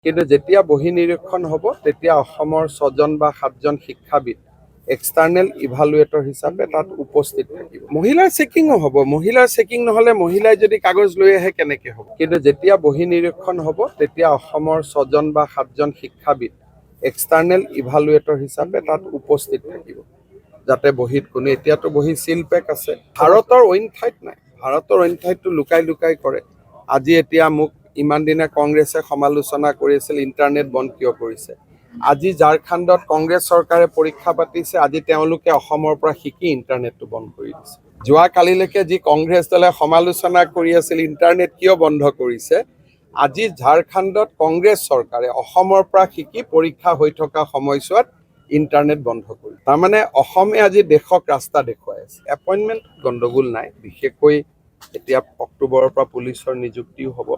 কিন্তু যেতিয়া বহি নিৰীক্ষণ হ'ব তেতিয়া অসমৰ 6জন বা 7জন শিক্ষাবিদ এক্সটাৰ্নেল ইভালুৱেটৰ হিচাপে তাত উপস্থিত থাকিব। মহিলাৰ চেকিঙো হ'ব। মহিলাৰ চেকিং নহ'লে মহিলাই যদি কাগজ লৈ আহে কেনেকৈ হ'ব? কিন্তু যেতিয়া বহি নিৰীক্ষণ হ'ব তেতিয়া অসমৰ 6জন বা 7জন শিক্ষাবিদ এক্সটাৰ্নেল ইভালুৱেটৰ হিচাপে তাত উপস্থিত থাকিব, যাতে বহীত কোনো এতিয়াতো বহি চিল পেক আছে। ভাৰতৰ অইন ঠাইত নাই। ভাৰতৰ অইন ঠাইততো লুকাই লুকাই কৰে। আজি এতিয়া মোক ইমান দিনে কংগ্ৰেছে সমালোচনা কৰি আছিল ইণ্টাৰনেট বন্ধ কিয় কৰিছে। আজি ঝাৰখণ্ডত কংগ্ৰেছ চৰকাৰে পৰীক্ষা পাতিছে, আজি তেওঁলোকে অসমৰ পৰা শিকি ইণ্টাৰনেটটো বন্ধ কৰি দিছে। যোৱাকালিলৈকে যি কংগ্ৰেছ দলে সমালোচনা কৰি আছিল ইণ্টাৰনেট কিয় বন্ধ কৰিছে, আজি ঝাৰখণ্ডত কংগ্ৰেছ চৰকাৰে অসমৰ পৰা শিকি পৰীক্ষা হৈ থকা সময়ছোৱাত ইণ্টাৰনেট বন্ধ কৰি। তাৰমানে অসমে আজি দেশক ৰাস্তা দেখুৱাই আছে। এপইণ্টমেণ্ট গণ্ডগোল নাই, বিশেষকৈ এতিয়া অক্টোবৰৰ পৰা পুলিচৰ নিযুক্তিও হ'ব।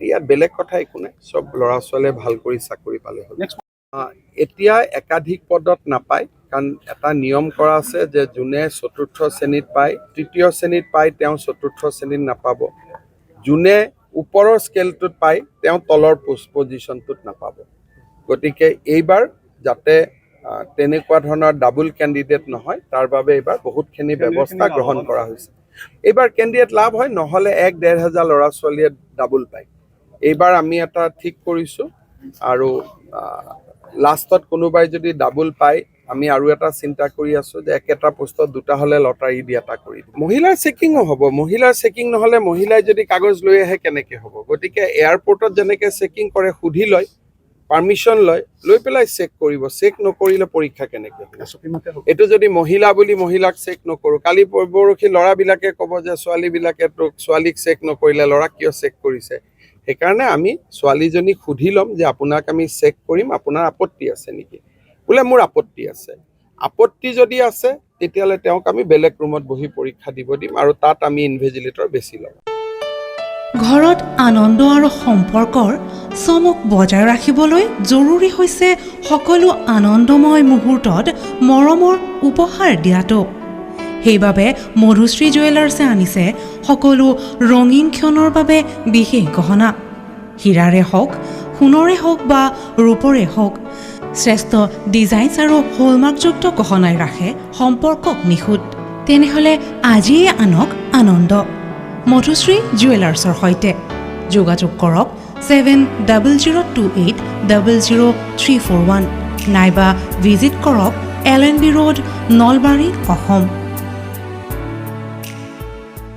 ইয়াত বেলেগ কথা একো নাই, চব ল'ৰা ছোৱালীয়ে ভাল কৰি চাকৰি পালে হ'ল। এতিয়া একাধিক পদত নাপায়, কাৰণ এটা নিয়ম কৰা আছে যে যোনে 4ৰ্থ শ্ৰেণীত পায়, 3য় শ্ৰেণীত পায়, তেওঁ 4ৰ্থ শ্ৰেণীত নাপাব। যোনে ওপৰৰ স্কেলটোত পায় তেওঁ তলৰ পজিশ্যনটোত নাপাব। গতিকে এইবাৰ যাতে তেনেকুৱা ধৰণৰ ডাবল কেণ্ডিডেট নহয়, তাৰ বাবে এইবাৰ বহুতখিনি ব্যৱস্থা গ্ৰহণ কৰা হৈছে। এইবাৰ কেণ্ডিডেট লাভ হয়, নহ'লে 1-1.5 হাজাৰ ল'ৰা ছোৱালীয়ে ডাবল পায়। এইবাৰ আমি এটা ঠিক কৰিছোঁ আৰু লাষ্টত কোনোবাই যদি ডাবল পায় আমি আৰু এটা চিন্তা কৰি আছোঁ যে একেটা পোষ্টত 2টা হ'লে লটাৰী দি এটা কৰি দিম। মহিলাৰ চেকিঙো হ'ব। মহিলাৰ চেকিং নহ'লে মহিলাই যদি কাগজ লৈ আহে কেনেকৈ হ'ব? গতিকে এয়াৰপৰ্টত যেনেকৈ চেকিং কৰে, সুধি লয়, পাৰ্মিশ্যন লৈ পেলাই চেক কৰিব। চেক নকৰিলে পৰীক্ষা কেনেকৈ হ'ব? এইটো যদি মহিলা বুলি মহিলাক চেক নকৰোঁ, কালি পৰহি ল'ৰাবিলাকে ক'ব যে ছোৱালীক চেক নকৰিলে, ল'ৰাক কিয় চেক কৰিছে? সেইকাৰণে আমি ছোৱালীজনীক সুধি ল'ম যে আপোনাক আমি চেক কৰিম, আপোনাৰ আপত্তি আছে নেকি? বোলে মোৰ আপত্তি আছে। আপত্তি যদি আছে তেতিয়াহ'লে তেওঁক আমি বেলেগ ৰুমত বহি পৰীক্ষা দিব দিম আৰু তাত আমি ইনভিজিলেটৰ বেছি ল'ম। ঘৰত আনন্দ আৰু সম্পৰ্কৰ চমক বজাই ৰাখিবলৈ জৰুৰী হৈছে সকলো আনন্দময় মুহূৰ্তত মৰমৰ উপহাৰ দিয়াটো। সেইবাবে মধুশ্ৰী জুৱেলাৰ্ছে আনিছে সকলো ৰঙীন ক্ষণৰ বাবে বিশেষ গহনা। হীৰাৰে হওক, সোণৰে হওক বা ৰূপৰে হওক, শ্ৰেষ্ঠ ডিজাইনছ আৰু হলমাৰ্কযুক্ত গহনাই ৰাখে সম্পৰ্কক নিখুঁত। তেনেহ'লে আজিয়ে আনক আনন্দ মধুশ্ৰী জুৱেলাৰ্ছৰ সৈতে। যোগাযোগ কৰক 7028000341 নাইবা ভিজিট কৰক LNB ৰোড, নলবাৰী, অসম।